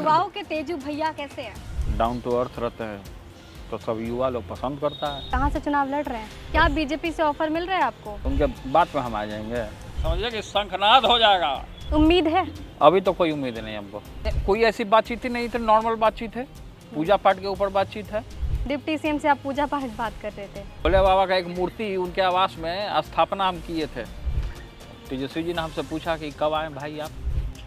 युवाओं के तेजू भैया कैसे हैं? डाउन टू अर्थ रहते हैं तो सब युवा लोग पसंद करता है। कहाँ से चुनाव लड़ रहे हैं? क्या बीजेपी से ऑफर मिल रहा है आपको? उनके बात पे हम आ जाएंगे, समझिए कि शंखनाद हो जाएगा। उम्मीद है? अभी तो कोई उम्मीद नहीं हमको, कोई ऐसी बातचीत ही नहीं थी, नॉर्मल बातचीत है, पूजा पाठ के ऊपर बातचीत है। डिप्टी सीएम से आप पूजा पाठ बात कर रहे थे। भोले बाबा का एक मूर्ति उनके आवास में स्थापना हम किए थे। तेजस्वी जी ने हमसे पूछा कि कब आए भाई आप।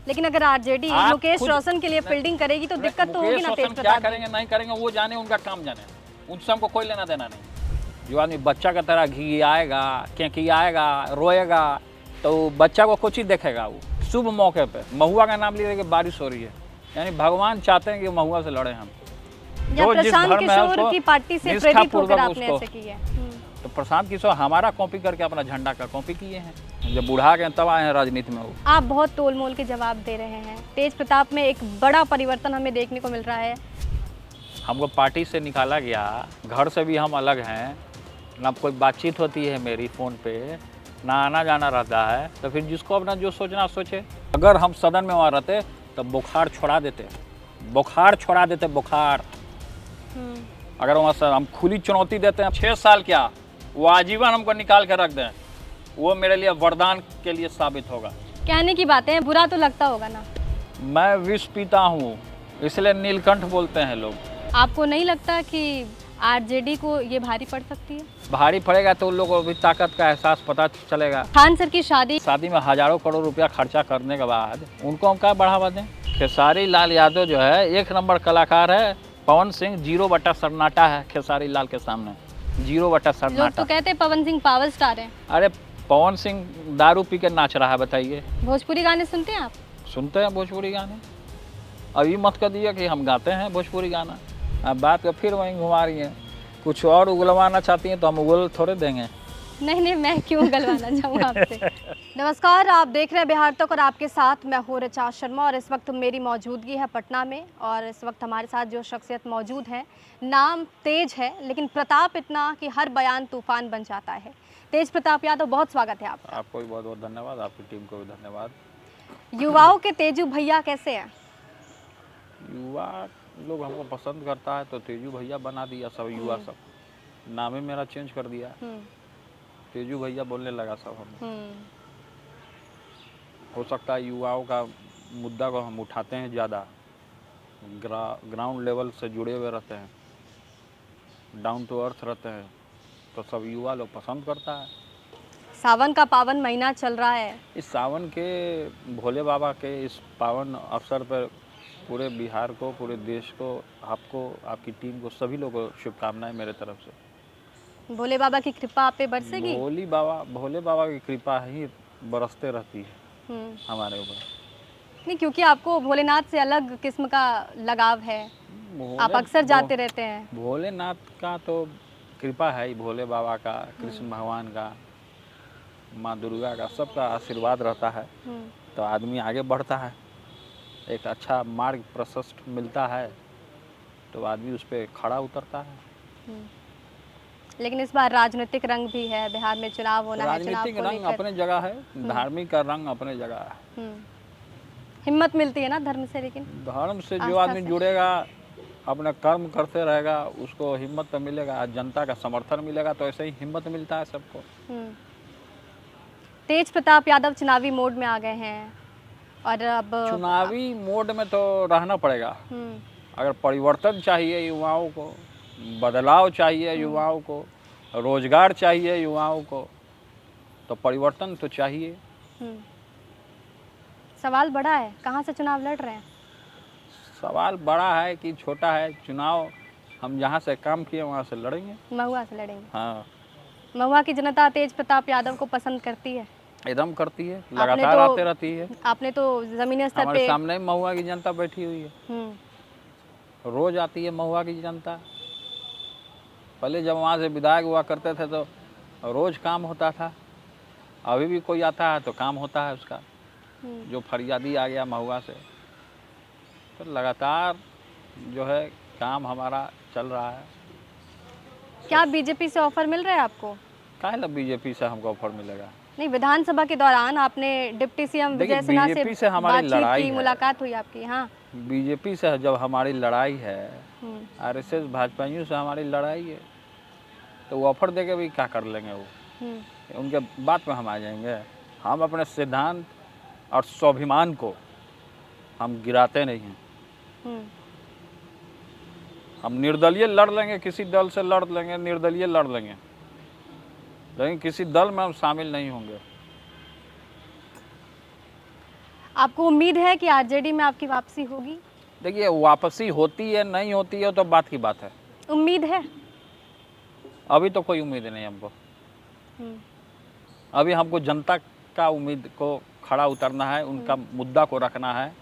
लेकिन अगर आरजेडी आप मुकेश खुद- रोशन के लिए फील्डिंग करेगी तो दिक्कत तो होगी मुकेश ना। रोशन तेज क्या प्रताप करेंगे नहीं करेंगे वो जाने, उनका काम जाने, उनसे हमको कोई लेना देना नहीं। जो आदमी बच्चा का तरह घी आएगा, क्योंकि आएगा, रोएगा, तो बच्चा को कुछ ही देखेगा। वो शुभ मौके पे महुआ का नाम लिए कि बारिश हो रही है, यानी भगवान चाहते हैं कि महुआ से लड़े हम। या जो जिस प्रशांत घर में है किशोर उसको की पार्टी से प्रेरित निष्ठापूर्वक होकर आपने उसको- ऐसे किया। तो प्रशांत किशोर हमारा कॉपी करके अपना झंडा का कॉपी किए हैं। जब बुढ़ा गए तब आए हैं राजनीति में वो। आप बहुत तोल मोल के जवाब दे रहे हैं। तेज प्रताप में एक बड़ा परिवर्तन हमें देखने को मिल रहा है। हमको पार्टी से निकाला गया, घर से भी हम अलग हैं, ना कोई बातचीत होती है मेरी फ़ोन पे, ना आना जाना रहता है। तो फिर जिसको अपना जो सोचना सोचे। अगर हम सदन में वहाँ रहते तो बुखार छोड़ा देते, बुखार छोड़ा देते, बुखार। अगर वहाँ से हम खुली चुनौती देते हैं 6 साल क्या, वो आजीवन हमको निकाल के रख दें, वो मेरे लिए वरदान के लिए साबित होगा। कहने की बातें हैं, बुरा तो लगता होगा ना। मैं विष पीता हूँ, इसलिए नीलकंठ बोलते हैं लोग। आपको नहीं लगता कि आरजेडी को ये भारी पड़ सकती है? भारी पड़ेगा तो उन लोगों को भी ताकत का एहसास पता चलेगा। खान सर की शादी में हजारों करोड़ रुपया खर्चा करने के बाद उनको हम क्या बढ़ावा दें। खेसारी लाल यादव जो है 1 नंबर कलाकार है, पवन सिंह 0 सन्नाटा है खेसारी लाल के सामने, 0 लोग तो सन्नाटा। कहते हैं पवन सिंह पावर स्टार है। अरे पवन सिंह दारू पी के नाच रहा है, बताइए। भोजपुरी गाने सुनते हैं आप? सुनते हैं भोजपुरी गाने। अभी मत कर दिया कि हम गाते हैं भोजपुरी गाना, अब बात को फिर वहीं घुमा रही हैं। कुछ और उगलवाना चाहती हैं तो हम उगल थोड़े देंगे। नहीं, मैं क्यों गलवाना चाहूँ आपसे। नमस्कार, आप देख रहे हैं बिहार तक और आपके साथ मैं हूँ ऋचा शर्मा। और इस वक्त मेरी मौजूदगी है पटना में और इस वक्त हमारे साथ जो शख्सियत मौजूद है, नाम तेज है लेकिन प्रताप इतना कि हर बयान तूफान बन जाता है। तेज प्रताप यादव, बहुत स्वागत है आपका। आपको भी बहुत बहुत धन्यवाद, आपकी टीम को भी धन्यवाद। युवाओं के तेजू भैया कैसे हैं? युवा लोग हमको पसंद करता है तो तेजू भैया बना दिया सब युवा सब, नाम ही मेरा चेंज कर दिया, तेजू भैया बोलने लगा सब हम। हो सकता है युवाओं का मुद्दा को हम उठाते हैं ज़्यादा, ग्राउंड लेवल से जुड़े हुए रहते हैं, डाउन टू अर्थ रहते हैं, तो सब युवा लोग पसंद करता है। सावन का पावन महीना चल रहा है। इस सावन के भोले बाबा के इस पावन अवसर पर पूरे बिहार को, पूरे देश को, आपको, आपकी टीम को, सभी लोगों को शुभकामनाएं मेरे तरफ से। भोले बाबा की कृपा आप पे बरसेगी? भोले बाबा की कृपा ही बरसते रहती है हमारे ऊपर। नहीं, क्योंकि आपको भोलेनाथ से अलग किस्म का लगाव है, आप अक्सर जाते रहते हैं। भोलेनाथ का तो कृपा है ही, भोले बाबा का, कृष्ण भगवान का, माँ दुर्गा का, सबका आशीर्वाद रहता है तो आदमी आगे बढ़ता है, एक अच्छा मार्ग प्रशस्त मिलता है तो आदमी उस पर खड़ा उतरता है। लेकिन इस बार राजनीतिक रंग भी है, बिहार में चुनाव होना है। राजनीतिक रंग अपने जगह है, धार्मिक का रंग अपने जगह है। हिम्मत मिलती है ना धर्म से, लेकिन धर्म से जो आदमी जुड़ेगा, अपना कर्म करते रहेगा, उसको हिम्मत तो मिलेगा, जनता का समर्थन मिलेगा, तो ऐसे ही हिम्मत मिलता है सबको। तेज प्रताप यादव चुनावी मोड में आ गए हैं और अब चुनावी मोड में तो रहना पड़ेगा। अगर परिवर्तन चाहिए युवाओं को, बदलाव चाहिए युवाओं को, रोजगार चाहिए युवाओं को, तो परिवर्तन तो चाहिए। सवाल बड़ा है, कहाँ से चुनाव लड़ रहे हैं? सवाल बड़ा है कि छोटा है? चुनाव हम जहाँ से काम किए वहाँ से लड़ेंगे, महुआ से लड़ेंगे। हाँ, महुआ की जनता तेज प्रताप यादव को पसंद करती है, एकदम करती है, लगातार आते रहती है। आपने तो जमीनी स्तर हमारे पे सामने महुआ की जनता बैठी हुई है, रोज आती है महुआ की जनता। पहले जब वहाँ से विधायक हुआ करते थे तो रोज काम होता था, अभी भी कोई आता है तो काम होता है उसका, जो फरियादी आ गया महुआ से, तो लगातार जो है काम हमारा चल रहा है। क्या बीजेपी से ऑफर मिल रहा है आपको? काहे ला बीजेपी से हमको ऑफर मिलेगा? नहीं, विधानसभा के दौरान आपने डिप्टी सीएम देखिए, विजय सिन्हा बीजेपी से हमारी बातचीत लड़ाई की, है। मुलाकात हुई आपकी? हाँ। बीजेपी से जब हमारी लड़ाई है, हम्म, आरएसएस भाजपाइयों से हमारी लड़ाई है, तो वो ऑफर दे के भी क्या कर लेंगे वो? हम्म, उनके बात में हम आ जाएंगे? हम अपने सिद्धांत और स्वाभिमान को हम गिराते नहीं हैं। हम्म, हम निर्दलीय लड़ लेंगे, किसी दल से लड़ लेंगे, निर्दलीय लड़ लेंगे, लेकिन किसी दल में हम शामिल नहीं होंगे। आपको उम्मीद है कि आरजेडी में आपकी वापसी होगी? देखिए, वापसी होती है नहीं होती है तो बात की बात है। उम्मीद है? अभी तो कोई उम्मीद नहीं हमको। हम्म, अभी हमको जनता का उम्मीद को खड़ा उतरना है, उनका मुद्दा को रखना है,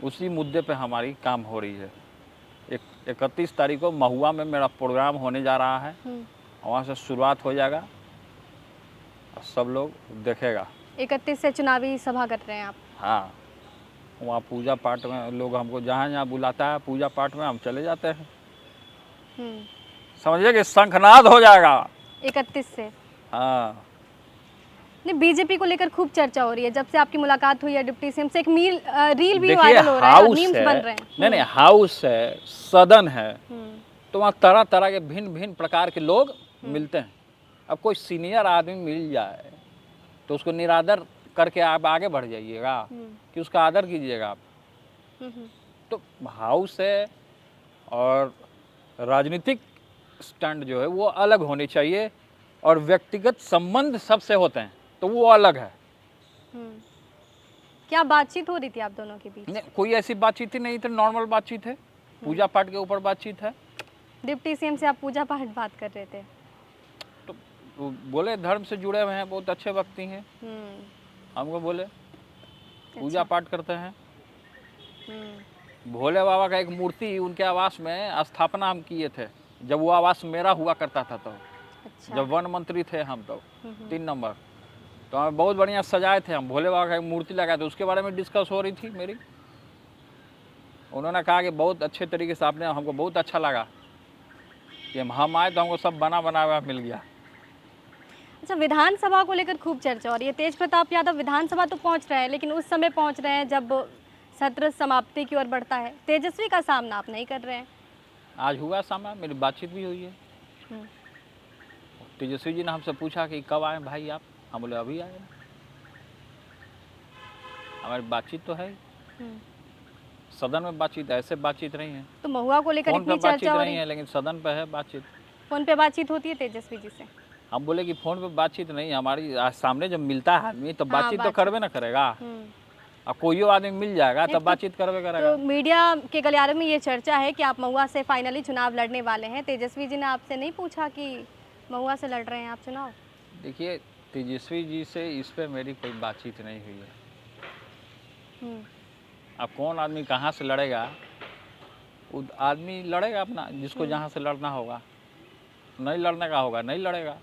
उसी मुद्दे पे हमारी काम हो रही है। 31 तारीख को महुआ में मेरा प्रोग्राम होने जा रहा है, वहाँ से शुरुआत हो जाएगा और सब लोग देखेगा। 31 से चुनावी सभा कर रहे हैं आप? हाँ, वहाँ पूजा पाठ में लोग हमको जहाँ जहाँ बुलाता है, पूजा पाठ में हम चले जाते हैं। समझिए कि शंखनाद हो जाएगा 31 से। हाँ, नहीं, बीजेपी को लेकर खूब चर्चा हो रही है जब से आपकी मुलाकात हुई है डिप्टी सीएम से। एक रील भी देखिए, वायरल हो रहा है, हाउस मीम्स है, बन रहे हैं। नहीं, हाउस है, सदन है, हम्म, तो वहाँ तरह तरह के भिन्न भिन्न प्रकार के लोग मिलते हैं। अब कोई सीनियर आदमी मिल जाए तो उसको निरादर करके आप आगे बढ़ जाइएगा कि उसका आदर कीजिएगा आप? तो हाउस है और राजनीतिक स्टैंड जो है वो अलग होने चाहिए, और व्यक्तिगत संबंध सबसे होते हैं तो वो अलग है। क्या बातचीत हो रही थी आप दोनों के बीच? नहीं, कोई ऐसी बातचीत ही नहीं थी, नॉर्मल बातचीत है, पूजा पाठ के ऊपर बातचीत है। डिप्टी सीएम से आप पूजा पाठ बात कर रहे थे? तो वो बोले धर्म से जुड़े हुए हैं, बहुत अच्छे व्यक्ति हैं, हमको बोले पूजा पाठ करते हैं। भोले बाबा का एक मूर्ति उनके आवास में स्थापना हम किए थे, जब वो आवास मेरा हुआ करता था। तो अच्छा। जब वन मंत्री थे हम, तो 3 नंबर, तो हमें बहुत बढ़िया सजाए थे, हम भोले बाबा का एक मूर्ति लगाए थे, उसके बारे में डिस्कस हो रही थी मेरी। उन्होंने कहा कि बहुत अच्छे तरीके से आपने, हमको बहुत अच्छा लगा कि हम आए तो हमको सब बना बना हुआ मिल गया। अच्छा, विधानसभा को लेकर खूब चर्चा हो रही है। तेज प्रताप यादव विधानसभा तो पहुंच रहे हैं, लेकिन उस समय पहुंच रहे हैं जब सत्र समाप्ति की ओर बढ़ता है। तेजस्वी का सामना आप नहीं कर रहे हैं। आज हुआ सामना, मेरी बातचीत भी हुई है। तेजस्वी जी ने हमसे पूछा कि कब आए भाई आप, हम बोले अभी आए। हमारी बातचीत तो है, सदन में बातचीत, ऐसे बातचीत नहीं है। तो महुआ को लेकर फोन पे इतनी बातचीत चर्चा हो नहीं रही है, लेकिन सदन पे है बातचीत। फोन पे बातचीत होती है तेजस्वी जी से? हम बोले कि फोन पे बातचीत नहीं, हमारी सामने जब मिलता है आदमी तो बातचीत तो करवे ना करेगा। अब कोई आदमी मिल जाएगा तब बातचीत करवे करेगा। तो मीडिया के गलियारे में ये चर्चा है कि आप महुआ से फाइनली चुनाव लड़ने वाले हैं। तेजस्वी जी ने आपसे नहीं पूछा कि महुआ से लड़ रहे हैं आप चुनाव? देखिए, तेजस्वी जी से इस पे मेरी कोई बातचीत नहीं हुई है। अब कौन आदमी कहाँ से लड़ेगा, वो आदमी लड़ेगा अपना, जिसको जहाँ से लड़ना होगा। नहीं लड़ने का होगा, नहीं लड़ेगा।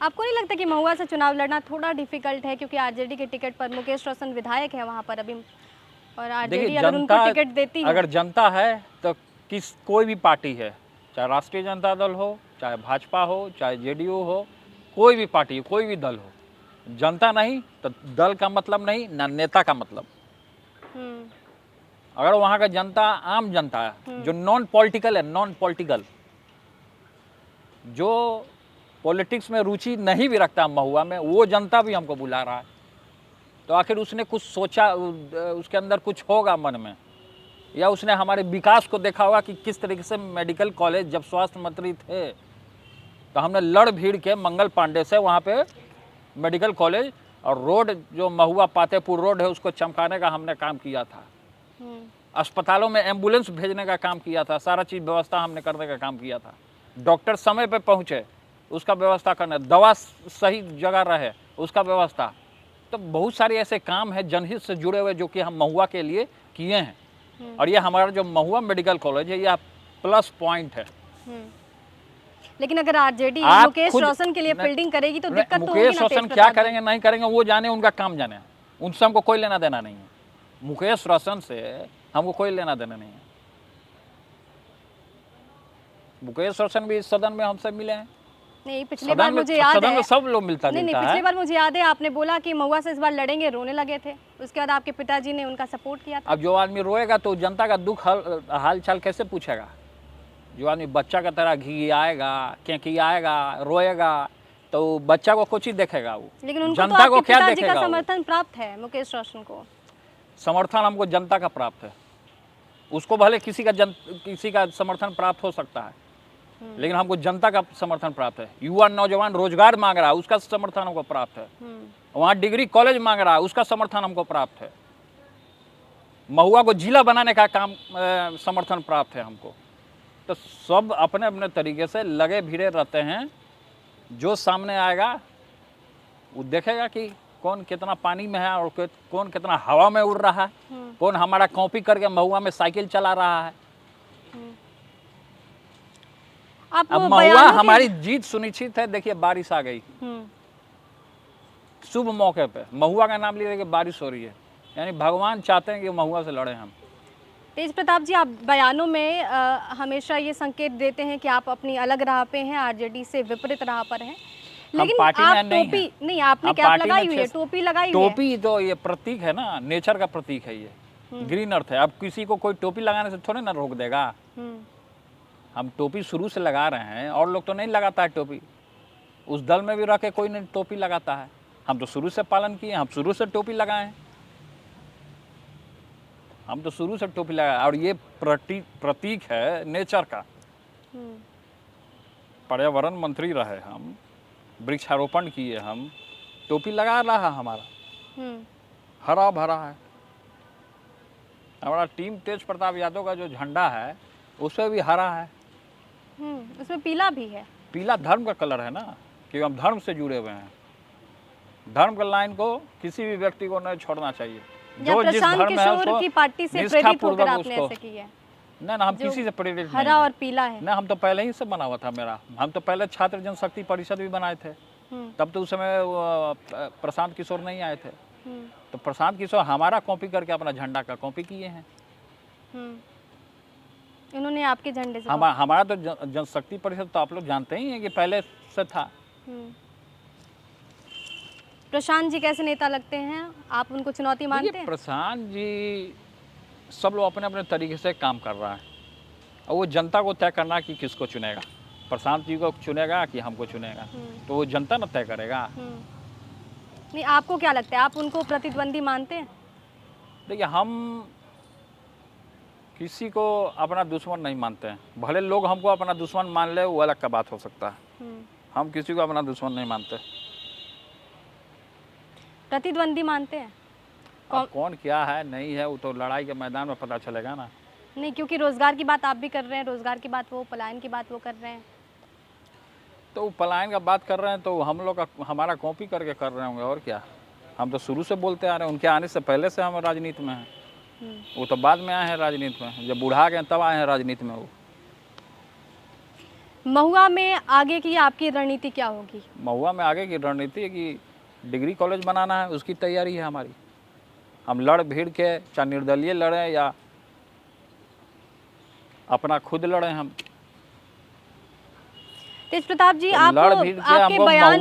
आपको नहीं लगता कि महुआ से चुनाव लड़ना थोड़ा डिफिकल्ट है, क्योंकि आरजेडी के टिकट पर मुकेश रोशन विधायक है वहाँ पर अभी, और आरजेडी अगर उनको टिकट देती है, अगर जनता है तो कोई भी पार्टी है, चाहे राष्ट्रीय जनता दल हो, चाहे भाजपा हो, चाहे जेडीयू हो, कोई भी पार्टी, कोई भी दल हो, जनता नहीं तो दल का मतलब नहीं, ना नेता का मतलब। अगर वहाँ का जनता आम जनता है, जो नॉन पॉलिटिकल है, नॉन पॉलिटिकल, जो पॉलिटिक्स में रुचि नहीं भी रखता महुआ में, वो जनता भी हमको बुला रहा है, तो आखिर उसने कुछ सोचा, उसके अंदर कुछ होगा मन में, या उसने हमारे विकास को देखा होगा कि किस तरीके से मेडिकल कॉलेज, जब स्वास्थ्य मंत्री थे तो हमने लड़ भीड़ के मंगल पांडे से वहाँ पे मेडिकल कॉलेज और रोड जो महुआ पातेपुर रोड है उसको चमकाने का हमने काम किया था। अस्पतालों में एम्बुलेंस भेजने का काम किया था, सारा चीज़ व्यवस्था हमने करने का काम किया था। डॉक्टर समय पे पहुँचे उसका व्यवस्था करना, दवा सही जगह रहे उसका व्यवस्था। तो बहुत सारे ऐसे काम हैं जनहित से जुड़े हुए जो कि हम महुआ के लिए किए हैं, और ये हमारा जो महुआ मेडिकल कॉलेज है यह प्लस पॉइंट है। लेकिन अगर आरजेडी मुकेश रोशन के लिए फील्डिंग करेगी तो दिक्कत तो होगी ना। मुकेश रोशन क्या करेंगे नहीं करेंगे वो जाने, उनका काम जाने, उनसे हमको कोई लेना देना नहीं है। मुकेश रोशन से हमको कोई लेना देना नहीं है। मुकेश रोशन भी इस सदन में हमसे मिले हैं, नहीं, पिछली बार मुझे याद सदन है, में सब लोग मिलता नहीं जुलता पिछली है। बार मुझे याद है आपने बोला कि महुआ से इस बार लड़ेंगे, रोने लगे थे। उसके बाद आपके पिताजी ने उनका सपोर्ट किया था। अब जो आदमी रोएगा तो जनता का दुख हाल चाल कैसे पूछेगा? जो आदमी बच्चा का तरह घिघियाएगा, केकियाएगा, रोएगा, तो बच्चा को कुछ ही देखेगा वो, लेकिन उनको तो जनता को आपके क्या पिताजी का देखेगा वो? समर्थन प्राप्त है, मुकेश रोशन को। समर्थन हमको जनता का प्राप्त है। उसको भले किसी का समर्थन प्राप्त हो सकता है, लेकिन हमको जनता का समर्थन प्राप्त है। युवा नौजवान रोजगार मांग रहा है, उसका समर्थन हमको प्राप्त है। वहाँ डिग्री कॉलेज मांग रहा है, उसका समर्थन हमको प्राप्त है। महुआ को जिला बनाने का काम समर्थन प्राप्त है हमको। तो सब अपने अपने तरीके से लगे भिड़े रहते हैं। जो सामने आएगा वो देखेगा कि कौन कितना पानी में है और कौन कितना हवा में उड़ रहा है, कौन हमारा कॉपी करके महुआ में साइकिल चला रहा है। आप अब वो महुआ बयानों के- हमारी जीत सुनिश्चित है। देखिए बारिश आ गई शुभ मौके पे, महुआ का नाम लिए कि बारिश हो रही है, यानी भगवान चाहते हैं कि महुआ से लड़े हम। तेज प्रताप जी, आप बयानों में हमेशा ये संकेत देते हैं कि आप अपनी अलग राह पे हैं, आरजेडी से विपरीत राह पर हैं। लेकिन पार्टी में आप नहीं टोपी हैं। नहीं, आपने हम कैप पार्टी में लगाई हुई है, 6 टोपी लगाई हुई है। टोपी तो ये प्रतीक है ना, नेचर का प्रतीक है ये, ग्रीन अर्थ है। अब किसी को कोई टोपी लगाने से थोड़े ना रोक देगा। हम टोपी शुरू से लगा रहे हैं, और लोग तो नहीं लगाता है टोपी। उस दल में भी रह के कोई नहीं टोपी लगाता है। हम तो शुरू से पालन किए, हम शुरू से टोपी लगाए, हम तो शुरू से टोपी लगाए। और ये प्रतीक है नेचर का। पर्यावरण मंत्री रहे हम, वृक्षारोपण किए हम, टोपी लगा रहा हमारा, हरा भरा है हमारा। टीम तेज प्रताप यादव का जो झंडा है उसमें भी हरा है, उसमें पीला भी है। पीला धर्म का कलर है ना, कि हम धर्म से जुड़े हुए हैं। धर्म का लाइन को किसी भी व्यक्ति को नहीं छोड़ना चाहिए। या जो जिस प्रशांत धर्म में है किशोर की पार्टी से प्रेरित निष्ठापूर्वक होकर आपने उसको- ऐसे की है। ना हम जो किसी से प्रेरित नहीं हरा हैं। और पीला है। ना हम तो पहले ही से बना हुआ था मेरा। हम तो पहले छात्र जनशक्ति परिषद भी बनाए थे। तब तो उस समय प्रशांत किशोर नहीं आए थे। तो प्रशांत किशोर हमारा कॉपी करके अपना झंडा का कॉपी किए हैं। इन्होंने आपके झंडे से हमारा तो जनशक्ति परिषद तो आप लोग जानते ही हैं कि पहले से था। प्रशांत जी कैसे नेता लगते हैं? आप उनको चुनौती मानते हैं? प्रशांत जी सब लोग अपने अपने तरीके से काम कर रहा है, और वो जनता को तय करना कि किसको चुनेगा। प्रशांत जी को चुनेगा कि हमको चुनेगा, तो वो जनता न तय करेगा। नहीं, आपको क्या लगता है, आप उनको प्रतिद्वंदी मानते हैं? देखिए, हम किसी को अपना दुश्मन नहीं मानते हैं। भले लोग हमको अपना दुश्मन मान ले, वो अलग का बात हो सकता है। हम किसी को अपना दुश्मन नहीं मानते। प्रतिद्वंदी मानते हैं? अब कौन क्या है नहीं है वो तो लड़ाई के मैदान में पता चलेगा ना। नहीं, क्योंकि रोजगार की बात आप भी कर रहे हैं, रोजगार की बात वो, पलायन की बात वो कर रहे हैं। तो वो पलायन का बात कर रहे हैं तो हम लोग का हमारा कॉपी करके कर रहे होंगे, और क्या। हम तो शुरू से बोलते आ रहे हैं, उनके आने से पहले से हम राजनीति में हैं। वो तो बाद में आए हैं राजनीति में, जब बुढ़ा गए तब आए हैं राजनीति में। वो महुआ में आगे की आपकी रणनीति क्या होगी? महुआ में आगे की रणनीति है कि डिग्री कॉलेज बनाना है, उसकी तैयारी है हमारी। हम लड़ भीड़ के, चाहे निर्दलीय लड़ें या अपना खुद लड़ें, हम तेज प्रताप जी, तो आप लड़ भीड़ के आपके हमको बयान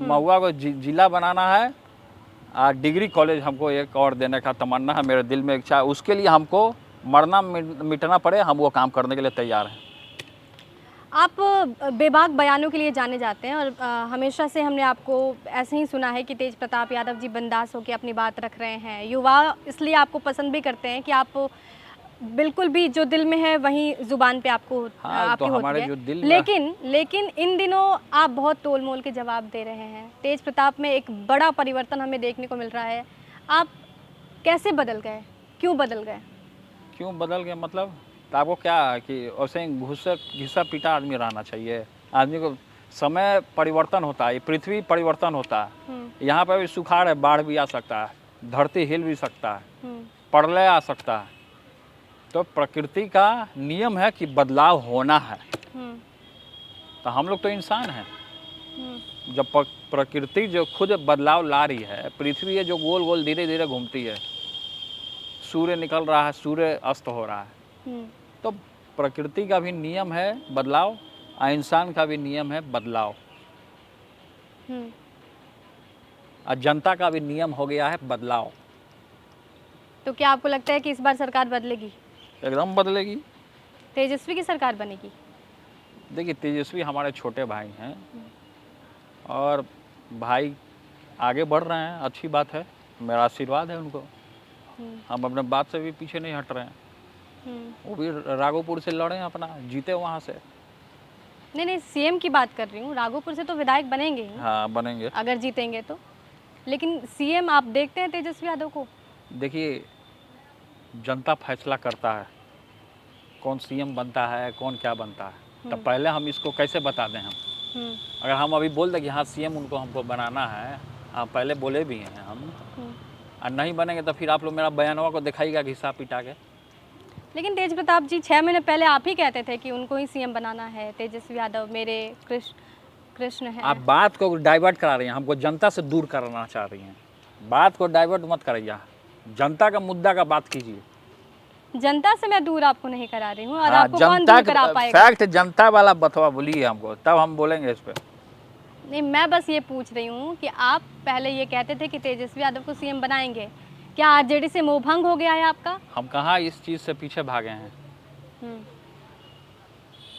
महुआ को जिला बनाना है। डिग्री कॉलेज हमको एक और देने का तमन्ना है, मेरे दिल में इच्छा है। उसके लिए हमको मरना मिटना पड़े, हम वो काम करने के लिए तैयार हैं। आप बेबाक बयानों के लिए जाने जाते हैं, और हमेशा से हमने आपको ऐसे ही सुना है कि तेज प्रताप यादव जी बिंदास होकर अपनी बात रख रहे हैं। युवा इसलिए आपको पसंद भी करते हैं कि आप बिल्कुल भी जो दिल में है वही जुबान पे आपको आपकी तो हमारे होती जो है। दिल में लेकिन इन दिनों आप बहुत तोल मोल के जवाब दे रहे हैं। तेज प्रताप में एक बड़ा परिवर्तन हमें देखने को मिल रहा है। आप कैसे बदल गए, क्यों बदल गए? क्यों बदल गए मतलब? तो आपको क्या है कि ऐसे ही घिसा पीटा आदमी रहना चाहिए? आदमी को समय परिवर्तन होता है, पृथ्वी परिवर्तन होता है। यहाँ पर भी सुखाड़ है, बाढ़ भी आ सकता है, धरती हिल भी सकता है, प्रलय आ सकता है। तो प्रकृति का नियम है कि बदलाव होना है। तो हम लोग तो इंसान हैं। जब प्रकृति जो खुद बदलाव ला रही है, पृथ्वी है जो गोल गोल धीरे धीरे घूमती है, सूर्य निकल रहा है, सूर्य अस्त हो रहा है, तो प्रकृति का भी नियम है बदलाव। और इंसान का भी नियम है बदलाव, हम्म, और जनता का भी नियम हो गया है बदलाव। तो क्या आपको लगता है कि इस बार सरकार बदलेगी, एकदम बदलेगी। तेजस्वी की सरकार बनेगी? देखिए, तेजस्वी हमारे छोटे भाई हैं और भाई आगे बढ़ रहे हैं, अच्छी बात है, मेरा आशीर्वाद है उनको। हम्म, हम अपने बात से भी पीछे नहीं हट रहे हैं। हम्म। वो भी राघोपुर से लड़े अपना, जीते वहाँ से। नहीं नहीं, सीएम की बात कर रही हूँ, राघोपुर से तो विधायक बनेंगे ही हाँ, बनेंगे। अगर जीतेंगे तो। लेकिन सीएम आप देखते हैं तेजस्वी यादव को? देखिए, जनता फैसला करता है कौन सीएम बनता है, कौन क्या बनता है। तब पहले हम इसको कैसे बता दें हम? हम्म, अगर हम अभी बोल दें कि हाँ सीएम उनको हमको बनाना है, हाँ पहले बोले भी हैं हम, हम्म। और नहीं बनेंगे तो फिर आप लोग मेरा बयानवा को दिखाइएगा घिसा पिटा के। लेकिन तेज प्रताप जी 6 महीने पहले आप ही कहते थे कि उनको ही सीएम बनाना है, तेजस्वी यादव मेरे कृष्ण है। आप बात को डाइवर्ट करा रही हैं, हमको जनता से दूर करना चाह रही हैं। बात को डाइवर्ट मत करिए, जनता का मुद्दा का बात कीजिए। जनता से मैं दूर आपको नहीं करा रही हूँ, और हाँ, आपको कौन जनता दूर करा पाएगा? फैक्ट जनता वाला बतवा बोलिए हमको, तब हम बोलेंगे इस पे। नहीं, मैं बस ये पूछ रही हूँ कि आप पहले ये कहते थे कि तेजस्वी यादव को सीएम बनाएंगे, क्या आरजेडी से मोहभंग हो गया है आपका? हम कहाँ इस चीज़ से पीछे भागे हैं। हम्म,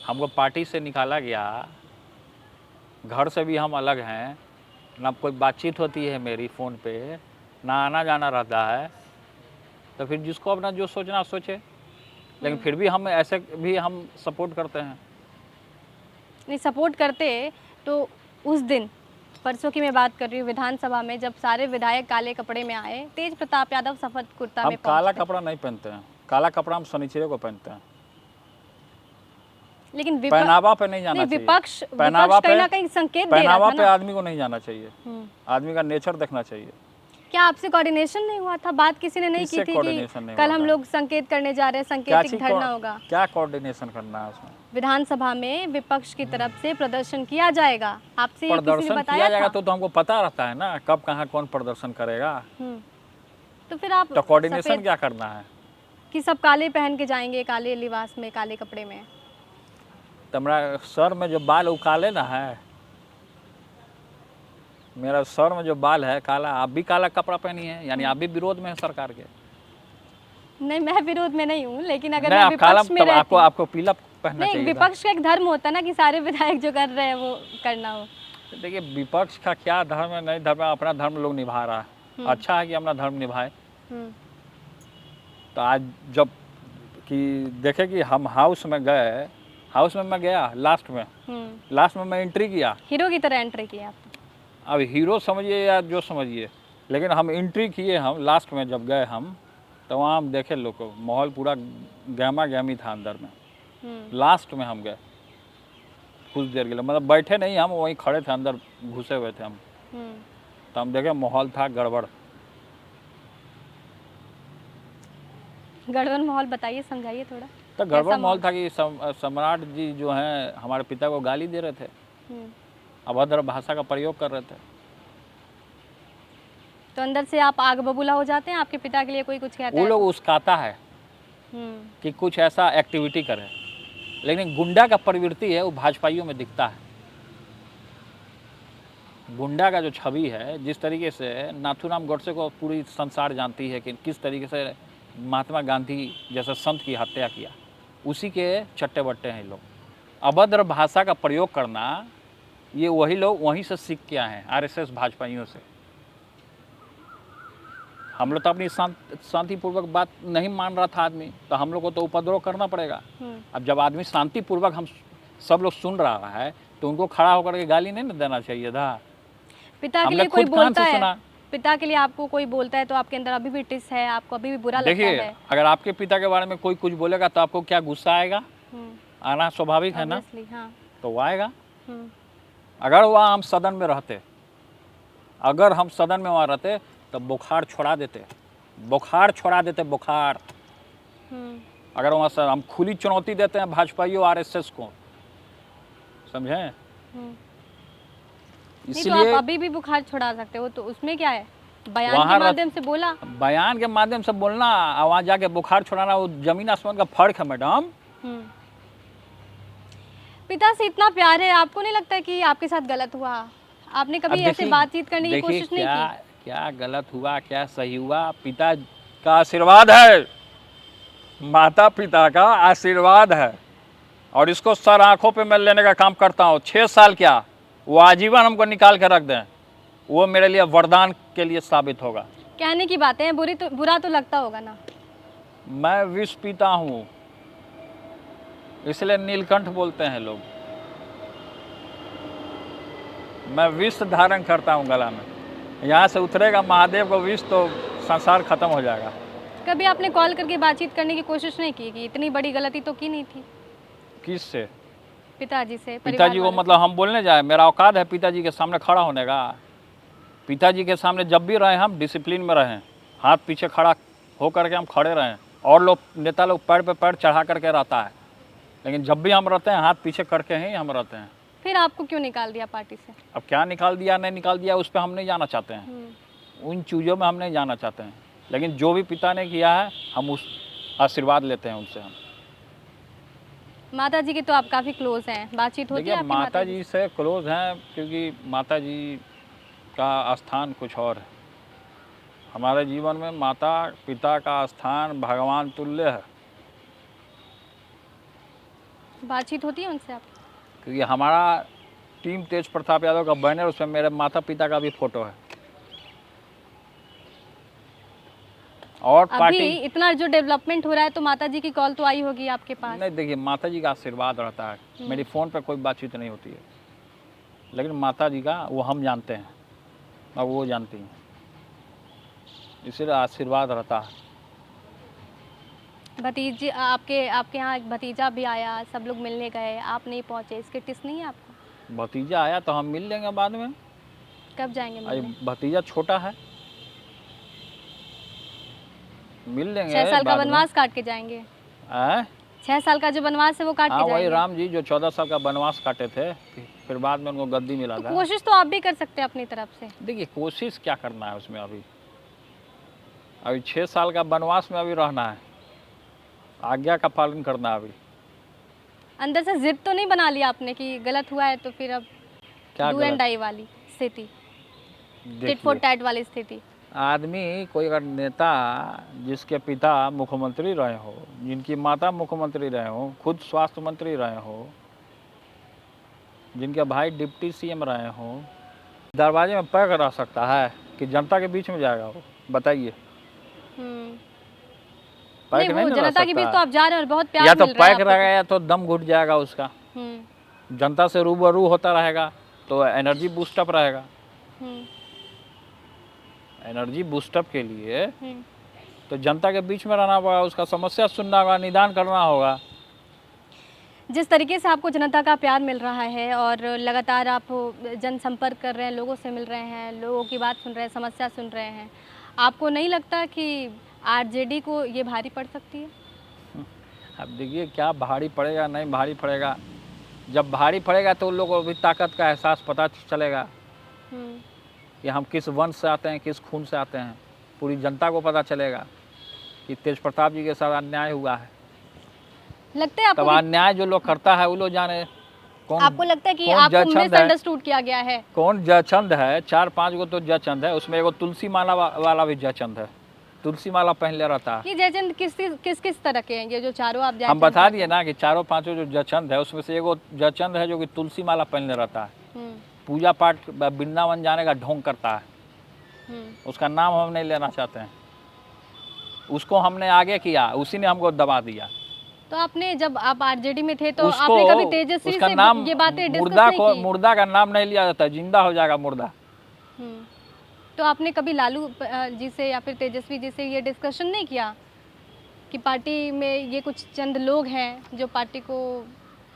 हमको पार्टी से निकाला गया, घर से भी हम अलग हैं, ना कोई बातचीत होती है मेरी फ़ोन पे, ना आना जाना रहता है। तो फिर जिसको अपना जो सोचना सोचे, लेकिन फिर भी हम ऐसे भी हम सपोर्ट करते हैं। नहीं सपोर्ट करते तो उस दिन, परसों की मैं बात कर रही हूँ, विधानसभा में जब सारे विधायक काले कपड़े में आए, तेज प्रताप यादव सफेद कुर्ता हम में काला पहुंचे। कपड़ा नहीं पहनते हैं, काला कपड़ा हम शनिचरे को पहनते हैं। लेकिन पहनावा पे नहीं जाना चाहिए। विपक्ष पहनावा कहीं पे, ना कहीं संकेत दे रहा पहनावा था पे ना। आदमी को नहीं जाना चाहिए, आदमी का नेचर देखना चाहिए। क्या आपसे कोऑर्डिनेशन नहीं हुआ था? बात किसी ने नहीं की किससे थी coordination कि नहीं कल हुआ हम था? लोग संकेत करने जा रहे हैं, क्या संकेतिक चीज धरना होगा? क्या कोऑर्डिनेशन करना है उसमें? विधानसभा में विपक्ष की तरफ से प्रदर्शन किया जाएगा, आपसे ये किसी ने प्रदर्शन किया बताया जाएगा था? तो हमको पता रहता है ना कब कहाँ कौन प्रदर्शन करेगा। तो फिर आप तो कोऑर्डिनेशन सफेद क्या करना है? कि सब काले पहन के जाएंगे, काले लिबास में, काले कपड़े में? तो मेरा सर में जो बाल वो काले ना है, मेरा सर में जो बाल है काला। आप भी काला कपड़ा पहनी है, यानी आप भी विरोध में है सरकार के। नहीं, मैं विरोध में नहीं हूँ, लेकिन अगर नहीं, मैं आप काला, विपक्ष में तब रहती, आपको पीला पहनना नहीं, चाहिए था। विपक्ष का एक धर्म होता है ना कि सारे विधायक जो कर रहे हैं वो करना हो। देखिए, विपक्ष का क्या धर्म है नहीं धर्म है, अपना धर्म लोग निभा रहा है। अच्छा है कि अपना धर्म निभाए। हम्म, तो आज जब कि देखे कि हम हाउस में गए, हाउस में मैं गया लास्ट में मैं एंट्री किया, हीरो की तरह एंट्री किया आपने। अब हीरो समझिए या जो समझिए, लेकिन हम एंट्री किए, हम लास्ट में जब गए हम, तो वहाँ हम देखे लोग को माहौल पूरा गहमा गहमी था अंदर में। लास्ट में हम गए कुछ देर के लिए, मतलब बैठे नहीं, हम वहीं खड़े थे, अंदर घुसे हुए थे हम। तो हम देखे माहौल था गड़बड़। गड़बड़ माहौल बताइए, समझाइए थोड़ा। तो गड़बड़ माहौल था कि सम्राट जी जो हैं हमारे पिता को गाली दे रहे थे, अभद्र भाषा का प्रयोग कर रहे थे। तो अंदर से आप आग बबूला हो जाते हैं? आपके पिता के लिए कोई कुछ कहता वो है लोग उसकाता है कि कुछ ऐसा एक्टिविटी करे, लेकिन गुंडा का प्रवृत्ति है वो भाजपाइयों में दिखता है। गुंडा का जो छवि है, जिस तरीके से नाथूराम गोडसे को पूरी संसार जानती है कि किस तरीके से महात्मा गांधी जैसे संत की हत्या किया, उसी के चट्टे बट्टे हैं लोग। अभद्र भाषा का प्रयोग करना, ये वही लोग वहीं से सीख के आए हैं, आरएसएस भाजपाइयों से। हम लोग तो अपनी शांतिपूर्वक बात नहीं मान रहा था आदमी, तो हम लोग को तो उपद्रव करना पड़ेगा। अब जब आदमी शांतिपूर्वक हम सब लोग सुन रहा है, तो उनको खड़ा होकर के गाली नहीं न देना चाहिए था। पिता के लिए कोई बोलता है, पिता के लिए आपको कोई बोलता है तो आपके अंदर अभी भी टिस है, आपको अभी भी बुरा लगता है? देखिए, अगर आपके पिता के बारे में कोई कुछ बोलेगा तो आपको क्या गुस्सा आएगा? आना स्वाभाविक है ना। हाँ। तो वो आएगा। अगर वहाँ हम सदन में रहते, अगर हम सदन में वहाँ रहते तो बुखार छोड़ा देते, बुखार। अगर वहाँ से हम खुली चुनौती देते हैं भाजपाइयों आरएसएस को, समझे? इसलिए तो आप अभी भी बुखार छुड़ा सकते हो, तो उसमें क्या है? बयान के माध्यम से बोला, बयान के माध्यम से बोलना, वहाँ जाके बुखार छुड़ाना, वो जमीन आसमान का फर्क है मैडम। पिता से इतना प्यार है, आपको नहीं लगता कि आपके साथ गलत हुआ? आपने अब कभी ऐसे देखिए बातचीत करने की देखिए कोशिश नहीं क्या की? क्या गलत हुआ, क्या सही हुआ, पिता का आशीर्वाद है, माता पिता का आशीर्वाद है। और इसको सर आंखों पे मैं लेने का काम करता हूँ। 6 साल क्या, वो आजीवन हमको निकाल के रख दें, वो मेरे लिए वरदान के लिए साबित होगा। कहने की बातें हैं, बुरा तो लगता होगा ना? मैं विष पीता हूँ, इसलिए नीलकंठ बोलते हैं लोग। मैं विष धारण करता हूँ गला में, यहाँ से उतरेगा महादेव को विष तो संसार खत्म हो जाएगा। कभी आपने कॉल करके बातचीत करने की कोशिश नहीं की कि इतनी बड़ी गलती तो की नहीं थी? किससे? पिताजी से, परिवार पिताजी को वालों से? मतलब हम बोलने जाए? मेरा औकात है पिताजी के सामने खड़ा होने का? पिताजी के सामने जब भी रहे हम डिसिप्लिन में रहें, हाथ पीछे खड़ा हो करके हम खड़े रहें। और लोग नेता लोग पैर पे पैर चढ़ा करके रहता है, लेकिन जब भी हम रहते हैं हाथ पीछे करके ही हम रहते हैं। फिर आपको क्यों निकाल दिया पार्टी से? अब क्या निकाल दिया नहीं निकाल दिया उस पर हम नहीं जाना चाहते हैं, उन चीज़ों में हम नहीं जाना चाहते हैं। लेकिन जो भी पिता ने किया है हम उस आशीर्वाद लेते हैं उनसे। हम माता जी के तो आप काफ़ी क्लोज हैं, बातचीत होती है देखिए आपकी माता जी से क्लोज हैं, क्योंकि माता जी का स्थान कुछ और है। हमारे जीवन में माता पिता का स्थान भगवान तुल्य है, बातचीत होती है उनसे आप? क्योंकि हमारा टीम तेज प्रताप यादव का बैनर, उसमें मेरे माता पिता का भी फोटो है। और अभी पार्टी इतना जो डेवलपमेंट हो रहा है तो माता जी की कॉल तो आई होगी आपके पास? नहीं, देखिए माता जी का आशीर्वाद रहता है। मेरी फ़ोन पे कोई बातचीत नहीं होती है, लेकिन माता जी का वो हम जानते हैं और वो जानती हैं, इसलिए आशीर्वाद रहता है। भतीजी आपके यहाँ एक भतीजा भी आया, सब लोग मिलने गए, आप नहीं पहुँचे, इसके टिस नहीं है आपको? भतीजा आया तो हम मिल लेंगे बाद में। कब जाएंगे अरे मिलने? भतीजा छोटा है, मिल लेंगे 6 साल का बाद में। वनवास काट के जाएंगे? 6 साल का जो वनवास है वो काट हाँ, के वही जाएंगे? राम जी जो 14 साल का वनवास काटे थे, फिर बाद में उनको गद्दी मिला तो था। कोशिश तो आप भी कर सकते हैं अपनी तरफ से। देखिए कोशिश क्या करना है उसमें, अभी 6 साल का वनवास में अभी रहना है, आज्ञा का पालन करना है। अभी अंदर से जिद तो नहीं बना लिया आपने कि गलत हुआ है तो फिर अब क्या डू एंड गलत? डाई वाली स्थिति, टिट फॉर देखिए टैट वाली स्थिति? आदमी कोई अगर नेता जिसके पिता मुख्यमंत्री रहे हो, जिनकी माता मुख्यमंत्री रहे हो, खुद स्वास्थ्य मंत्री रहे हो, जिनके भाई डिप्टी सीएम रहे हो, दरवाजे में पैक रह सकता है कि जनता के बीच में जाएगा वो? बताइए। हम्म। पैक नहीं, नहीं वो ना रह जनता के बीच सकता तो है। आप जा रहे हैं और बहुत प्यार या तो मिल रहा है पैक आपको रहेगा या तो दम घुट जाएगा उसका। जनता से रूबरू होता रहेगा तो एनर्जी बूस्टअप रहेगा। हम्म, एनर्जी बूस्टअप के लिए हम्म। तो जनता के बीच में रहना होगा, उसका समस्या सुनना होगा, निदान करना होगा। जिस तरीके से आपको जनता का प्यार मिल रहा है और लगातार आप जनसंपर्क कर रहे हैं, लोगों से मिल रहे हैं, लोगों की बात सुन रहे हैं, समस्या सुन रहे हैं, आपको नहीं लगता कि आरजेडी को ये भारी पड़ सकती है? अब देखिए क्या भारी पड़ेगा नहीं भारी पड़ेगा, जब भारी पड़ेगा तो उन लोगों को भी ताकत का एहसास पता चलेगा कि हम किस वंश से आते हैं, किस खून से आते हैं। पूरी जनता को पता चलेगा कि तेज प्रताप जी के साथ अन्याय हुआ है। लगता है तब आपको अन्याय जो लोग करता है वो लोग जाने कौन। आपको लगता है कि कौन आपको जयचंद है? मिसअंडरस्टूड किया गया है? कौन जयचंद है? 4-5 गो तो जयचंद है, उसमें एगो तुलसी माला वाला भी जयचंद है, तुलसी माला पहनले रहता है। कि जयचंद किस किस तरह के हैं ये जो चारों आप हम जयचंद बता दिए ना कि 4-5 जो जयचंद है उसमें से एगो जयचंद है जो कि तुलसी माला पहनले रहता है, हम्म, पूजा पाठ वृंदावन जाने का ढोंग करता है। हम्म। उसका नाम हम नहीं लेना चाहते हैं, उसको हमने आगे किया, उसी ने हमको दबा दिया। तो आपने जब आप आरजेडी में थे तो उसको आपने कभी तेजस्वी उसका से नाम ये बातें डिस्कस मुर्दा नहीं को की? मुर्दा का नाम नहीं लिया जाता, जिंदा हो जाएगा मुर्दा। हम्म। तो आपने कभी लालू जी से या फिर तेजस्वी जी से ये डिस्कशन नहीं किया कि पार्टी में ये कुछ चंद लोग हैं जो पार्टी को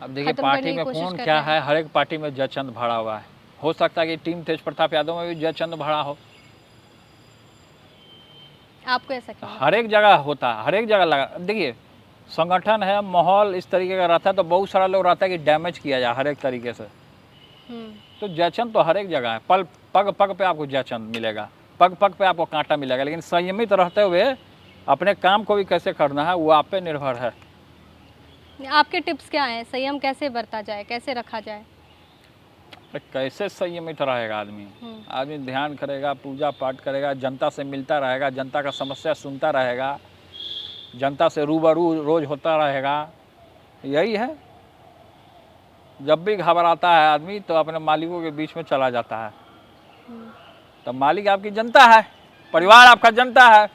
अब देखिए खत्म पार्टी करने की में कोशिश कौन कर क्या रहे हैं? है, हर एक पार्टी में जयचंद भरा हुआ है। हो सकता है कि टीम तेज प्रताप यादव में भी जयचंद भरा हो, आपको ऐसा क्यों? हर एक जगह होता है, हर एक जगह लगा। देखिए संगठन है, माहौल इस तरीके का रहता है तो बहुत सारा लोग रहता है कि डैमेज किया जाए हर एक तरीके से। तो जयचंद तो हर एक जगह है, पग पग पे आपको जयचंद मिलेगा, पग पग पे आपको कांटा मिलेगा, लेकिन संयमित रहते हुए अपने काम को भी कैसे करना है वो आप पे निर्भर है। आपके टिप्स क्या हैं? संयम कैसे बरता जाए, कैसे रखा जाए? कैसे संयमित रहेगा आदमी? हम्म, आदमी ध्यान करेगा, पूजा पाठ करेगा, जनता से मिलता रहेगा, जनता का समस्या सुनता रहेगा, जनता से रूबरू रोज होता रहेगा। यही है। जब भी घबराता है आदमी तो अपने मालिकों के बीच में चला जाता है। हम्म। तो मालिक आपकी जनता है, परिवार आपका जनता है।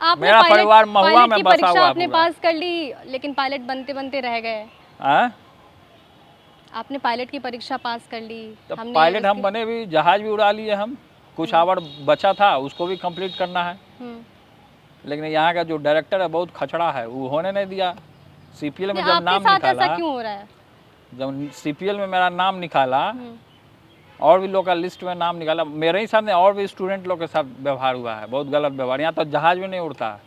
आपने मेरा परिवार महुआ पायलट में की बसा परीक्षा हुआ है आपने पूरा। पास कर ली, लेकिन पायलट बनते बनते रह गए। हाँ? आपने पायलट की परीक्षा पास कर ली, तो हमने पायलट हम उसके बने भी, जहाज भी उड़ा लिए हम। कुछ आवर बचा था, उसको भी कंप्लीट करना है। हम्म। लेकिन यहाँ का जो डायरेक्टर है बहुत खचड़ा है, वो होने नहीं दिया। सीपीएल में नहीं, जब आपके नाम साथ निकाला, ऐसा क्यों हो रहा है? जब सीपीएल में मेरा नाम निकाला हम्म, और भी लोग का लिस्ट में नाम निकाला, मेरे ही सामने और भी स्टूडेंट लोग के साथ व्यवहार हुआ है, बहुत गलत व्यवहार। यहाँ तो जहाज भी नहीं उड़ता है।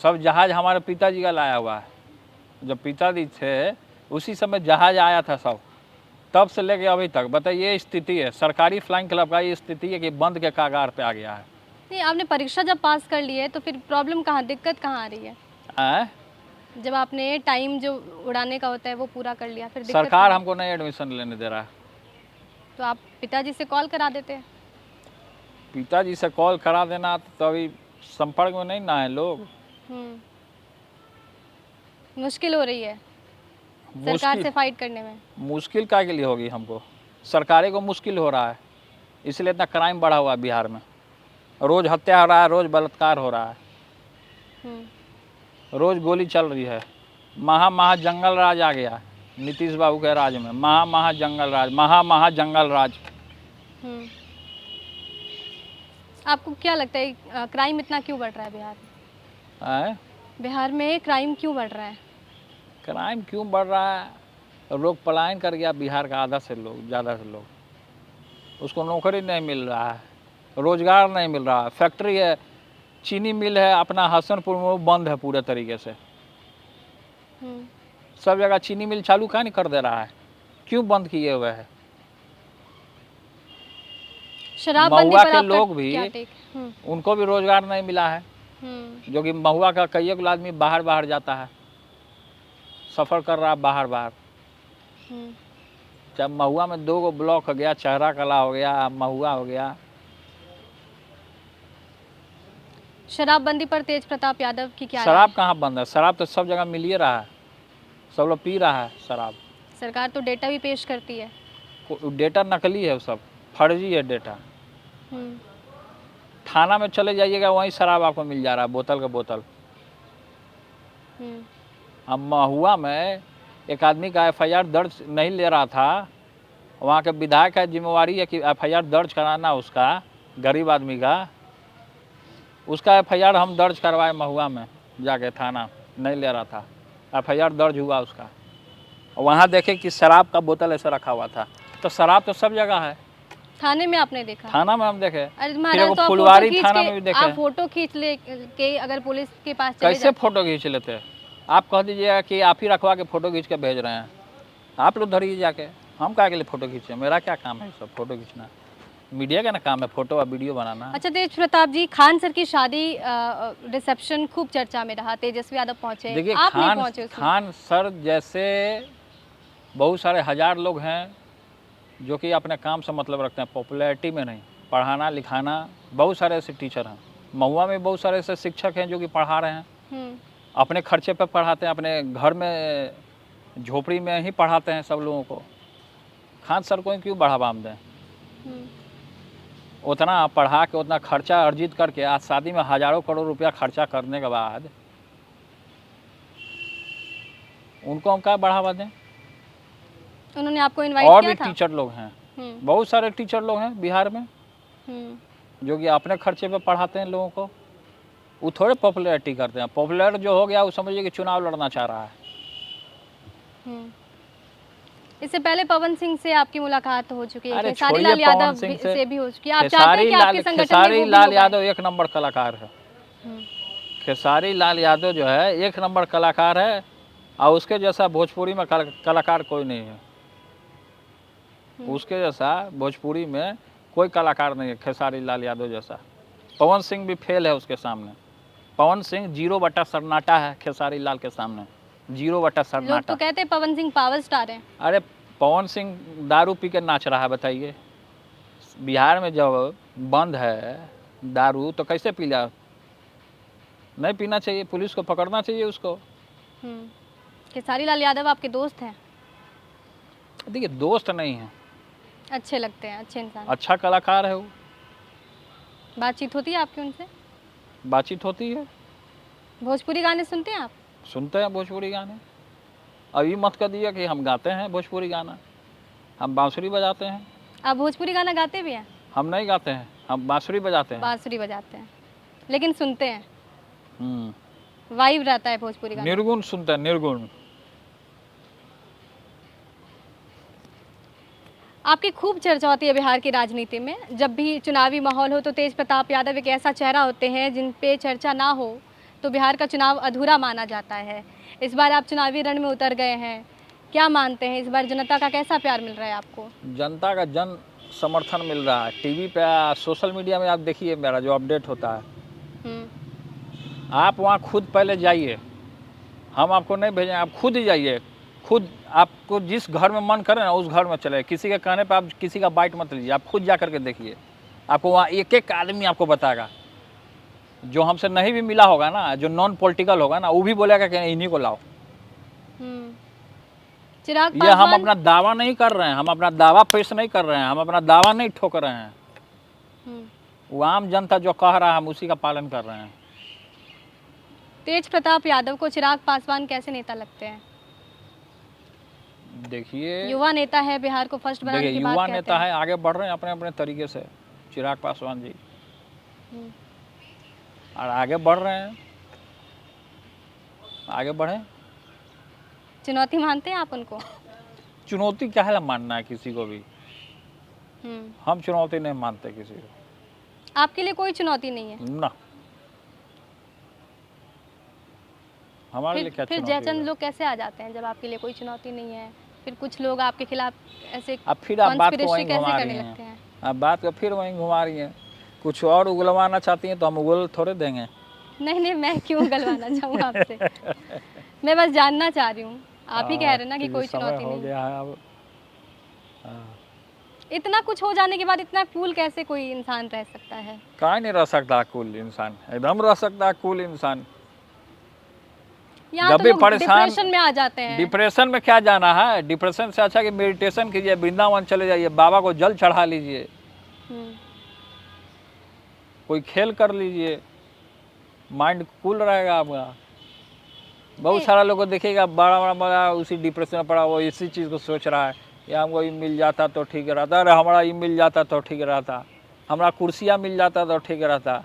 सब जहाज हमारे पिताजी का लाया हुआ है। जब पिताजी थे उसी समय जहाज आया था सब, तब से लेके अभी तक। बताइए, ये स्थिति है सरकारी फ्लाइंग क्लब का, ये स्थिति है कि बंद के कागार पे आ गया है। नहीं, आपने परीक्षा जब पास कर ली है तो फिर प्रॉब्लम कहाँ, दिक्कत कहाँ आ रही है? आए? जब आपने टाइम जो उड़ाने का होता है वो पूरा कर लिया, फिर दिक्कत सरकार कहाँ? हमको नहीं एडमिशन लेने दे रहा है। तो आप पिताजी से कॉल करा देते हैं। पिताजी से कॉल करा देना तो अभी संपर्क में नहीं ना है लोग। मुश्किल हो रही है सरकार मुश्किल से फाइट करने में। मुश्किल काय के लिए होगी हमको? सरकारें को मुश्किल हो रहा है, इसलिए इतना क्राइम बढ़ा हुआ है बिहार में। रोज हत्या हो रहा है, रोज बलात्कार हो रहा है, हम्म, रोज गोली चल रही है। महा जंगल राज आ गया नीतीश बाबू के राज में। महा जंगल राज, महा जंगल राज। हम्म। आपको क्या लगता है क्राइम इतना क्यों बढ़ रहा है बिहार में? आए? बिहार में क्राइम क्यों बढ़ रहा है? क्राइम क्यों बढ़ रहा है? लोग पलायन कर गया बिहार का, आधा से लोग, ज़्यादा से लोग। उसको नौकरी नहीं मिल रहा है, रोजगार नहीं मिल रहा है। फैक्ट्री है, चीनी मिल है अपना हसनपुर में, वो बंद है पूरे तरीके से। हम्म, सब जगह चीनी मिल चालू क्यों नहीं कर दे रहा है? क्यों बंद किए हुए है? शराबबंदी महुआ पर के आपका लोग भी, क्या टेक? उनको भी रोजगार नहीं मिला है। जो कि महुआ का कई एक आदमी बाहर जाता है, सफ़र कर रहा है बाहर। हम्म। जब महुआ में 2 ब्लॉक हो गया, चेहरा कला हो गया, महुआ हो गया। शराबबंदी पर तेज प्रताप यादव की क्या राय शराब है? कहाँ बंद है? शराब तो सब जगह मिल ही रहा है, सब लोग पी रहा है शराब। सरकार तो डेटा भी पेश करती है। डेटा नकली है, सब फर्जी है डेटा। हम्म, थाना में चले जाइएगा, वहीं शराब आपको मिल जा रहा है, बोतल का बोतल। हम्म, हम महुआ में एक आदमी का एफआईआर दर्ज नहीं ले रहा था, वहाँ के विधायक का जिम्मेवारी है कि एफआईआर दर्ज कराना उसका, गरीब आदमी का। उसका एफआईआर हम दर्ज करवाए महुआ में जाके, थाना नहीं ले रहा था, एफआईआर दर्ज हुआ उसका। वहाँ देखे कि शराब का बोतल ऐसे रखा हुआ था। तो शराब तो सब जगह है। थाने में आपने देखा? थाना में हम देखे, अरे फिर महाराज, एगो तो आप फुलवारी थाना में भी देखे। आप फोटो खींच ले के अगर पुलिस के पास चले कैसे फोटो खींच लेते? आप कह दीजिएगा कि आप ही रखवा के फोटो खींच के भेज रहे हैं, आप लोग धरिए जाके। हम काहे के लिए फोटो खींचे? मेरा क्या काम है सब फोटो खींचना? मीडिया का ना काम है फोटो और वीडियो बनाना। अच्छा तेज प्रताप जी, खान सर की शादी रिसेप्शन खूब चर्चा में रहा, तेजस्वी यादव पहुंचे, देखिए, आप नहीं पहुंचे उसमें। खान सर जैसे बहुत सारे हजार लोग हैं जो कि अपने काम से मतलब रखते हैं, पॉपुलैरिटी में नहीं। पढ़ाना लिखाना, बहुत सारे ऐसे टीचर हैं महुआ में, बहुत सारे ऐसे शिक्षक हैं जो कि पढ़ा रहे हैं, अपने खर्चे पर पढ़ाते हैं, अपने घर में झोपड़ी में ही पढ़ाते हैं सब लोगों को। खान सर को क्यों बढ़ावा हम दें? उतना पढ़ा के, उतना खर्चा अर्जित करके, आज शादी में हजारों करोड़ रुपया खर्चा करने के बाद उनको हम क्या बढ़ावा दें? उन्होंने आपको इनवाइट और किया भी था? टीचर लोग हैं, बहुत सारे टीचर लोग हैं बिहार में जो कि अपने खर्चे पे पढ़ाते हैं लोगों को। वो थोड़े पॉपुलैरिटी करते हैं। पॉपुलर जो हो गया वो समझिए कि चुनाव लड़ना चाह रहा है। इससे पहले पवन सिंह से आपकी मुलाकात हो चुकी है, अरे खेसारी छोड़िए लाल यादव पवन सिंह से भी हो चुकी है। आप चाहते हैं कि आपके संगठन में खेसारी वो भी लाल लोग यादव आएं? एक नंबर कलाकार है। खेसारी लाल यादव जो है एक नंबर कलाकार है, और उसके जैसा भोजपुरी में कलाकार कोई नहीं है। उसके जैसा भोजपुरी में कोई कलाकार नहीं है खेसारी लाल यादव जैसा। पवन सिंह भी फेल है उसके सामने। पवन सिंह 0 बटा सन्नाटा है खेसारी लाल के सामने। 0/7 लोग सन्नाटा। तो कहते हैं पवन सिंह पावर स्टार हैं। अरे पवन सिंह दारू पी के नाच रहा है, बताइए। बिहार में जब बंद है दारू तो कैसे पी लिया? नहीं पीना चाहिए, पुलिस को पकड़ना चाहिए उसको। खेसारी लाल यादव आपके दोस्त हैं? देखिए दोस्त नहीं है, अच्छे लगते हैं, अच्छे इंसान। अच्छा कलाकार है वो। बातचीत होती है आपकी उनसे? बातचीत होती है। भोजपुरी गाने सुनते हैं आप? सुनते हैं भोजपुरी गाने। अभी मत कर दिया कि हम गाते हैं भोजपुरी गाना, हम बांसुरी बजाते हैं। आप भोजपुरी गाना गाते भी हैं? हम नहीं गाते हैं, हम बांसुरी बजाते हैं। बांसुरी बजाते हैं लेकिन सुनते हैं, हम्म, वाइब रहता है भोजपुरी गाना। निर्गुण सुनते हैं, निर्गुण। आपकी खूब चर्चा होती है बिहार की राजनीति में। जब भी चुनावी माहौल हो तो तेज प्रताप यादव एक ऐसा चेहरा होते हैं जिन पे चर्चा ना हो तो बिहार का चुनाव अधूरा माना जाता है। इस बार आप चुनावी रण में उतर गए हैं, क्या मानते हैं इस बार जनता का कैसा प्यार मिल रहा है आपको? जनता का जन समर्थन मिल रहा है। टीवी पे, सोशल मीडिया में आप देखिए मेरा जो अपडेट होता है, आप वहाँ खुद पहले जाइए, हम आपको नहीं भेजें, आप खुद ही जाइए। खुद आपको जिस घर में मन करे ना उस घर में चले, किसी के कहने पे आप किसी का बाइट मत लीजिए, आप खुद जा करके देखिए। आपको वहाँ एक एक आदमी आपको बताएगा, जो हमसे नहीं भी मिला होगा ना, जो नॉन पॉलिटिकल होगा ना, वो भी बोलेगा कि इन्हीं को लाओ। चिराग ये हम पासवान अपना दावा नहीं कर रहे हैं, हम अपना दावा पेश नहीं कर रहे हैं, हम अपना दावा नहीं ठोक रहे हैं। वो आम जनता जो कह रहा है हम उसी का पालन कर रहे हैं। तेज प्रताप यादव को चिराग पासवान कैसे नेता लगते हैं? देखिए युवा नेता है, बिहार को फर्स्ट बनाने देखिए की बात युवा कहते नेता हैं। है, आगे बढ़ रहे हैं अपने अपने तरीके से चिराग पासवान जी, और आगे बढ़ रहे हैं, आगे बढ़े। चुनौती मानते हैं आप उनको? चुनौती क्या है मानना है किसी को भी, हम चुनौती नहीं मानते किसी को। आपके लिए कोई चुनौती नहीं है ना, हमारे लिए क्या फिर चुनौती जयचंद है? लोग कैसे आ जाते हैं जब आपके लिए कोई चुनौती नहीं है? फिर कुछ लोग आपके खिलाफ ऐसे अब फिर आप बात को conspiracy वहीं कैसे घुमा करने रही लगते हैं, हैं? आप बात को फिर वहीं घुमा रही हैं। कुछ और उगलवाना चाहती हैं तो हम उगल थोड़े देंगे। नहीं, मैं क्यों गलवाना चाहूँ आपसे? मैं बस जानना चाह रही हूँ। आप ही कह रहे हैं ना कि कोई चुनौती हो नहीं। गया है अब। इतना कुछ हो जाने के बाद इतना कूल कैसे कोई इंसान रह सकता है? कहाँ नहीं रह सकता कूल इंसान, एकदम रह सकता है कूल इंसान। यहाँ जब तो भी लोग परेशान, डिप्रेशन में आ जाते हैं। डिप्रेशन में क्या जाना है? डिप्रेशन से अच्छा कि मेडिटेशन कीजिए, वृंदावन चले जाइए, बाबा को जल चढ़ा लीजिए, कोई खेल कर लीजिए, माइंड कूल रहेगा आपका। बहुत सारा लोग को देखिएगा बड़ा बड़ा उसी डिप्रेशन में पड़ा, वो इसी चीज़ को सोच रहा है, या हमको ये मिल जाता तो ठीक रहता, अरे हमारा ये मिल जाता तो ठीक रहता, हमारा कुर्सियाँ मिल जाता तो ठीक रहता,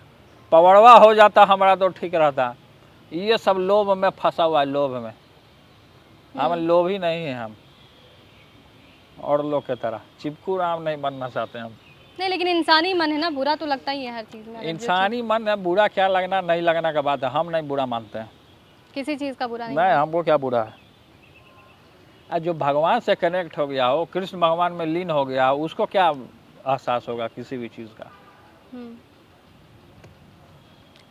पवड़वा हो जाता हमारा तो ठीक रहता। ये सब लोभ में फंसा हुआ है, लोभ में। हम लोभी नहीं है, हम और लोग की तरह चिपकू राम नहीं बनना चाहते हम। नहीं, लेकिन इंसानी मन है ना, बुरा तो लगता ही है हर चीज़ में। इंसानी मन है, बुरा क्या लगना नहीं लगना का बात है, हम नहीं बुरा मानते हैं। किसी चीज़ का बुरा नहीं। नहीं, हमको क्या बुरा है? जो भगवान से कनेक्ट हो गया हो, कृष्ण भगवान में लीन हो गया हो, उसको क्या एहसास होगा किसी भी चीज़ का?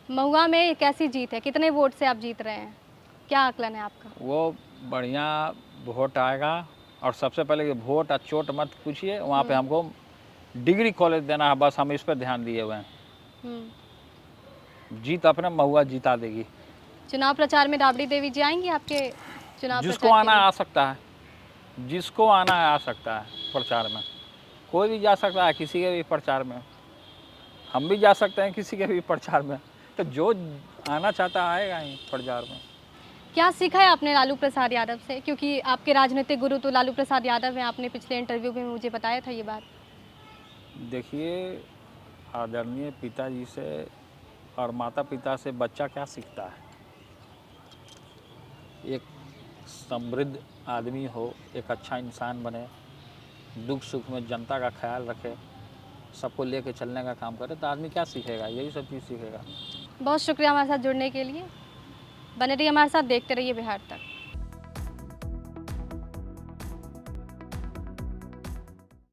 महुआ में कैसी जीत है? कितने वोट से आप जीत रहे हैं? क्या आकलन है आपका? वो बढ़िया वोट आएगा, और सबसे पहले कि वोट और चोट मत पूछिए, वहाँ पे हमको डिग्री कॉलेज देना है, बस हम इस पर ध्यान दिए हुए हैं। जीत अपने महुआ जीता देगी। चुनाव प्रचार में राबड़ी देवी जी आएंगी आपके चुनाव जिसको प्रचार आना के लिए? आ सकता है, जिसको आना है आ सकता है प्रचार में, कोई भी जा सकता है किसी के भी प्रचार में, हम भी जा सकते हैं किसी के भी प्रचार में, तो जो आना चाहता आएगा ही प्रचार में। क्या सीखा है आपने लालू प्रसाद यादव से? क्योंकि आपके राजनीतिक गुरु तो लालू प्रसाद यादव हैं, आपने पिछले इंटरव्यू में मुझे बताया था ये बात। देखिए, आदरणीय पिताजी से और माता पिता से बच्चा क्या सीखता है? एक समृद्ध आदमी हो, एक अच्छा इंसान बने, दुख सुख में जनता का ख्याल रखे, सबको लेके चलने का काम करे, तो आदमी क्या सीखेगा? यही सब चीज़ सीखेगा। बहुत शुक्रिया हमारे साथ जुड़ने के लिए। बने रहिए हमारे साथ, देखते रहिए बिहार तक।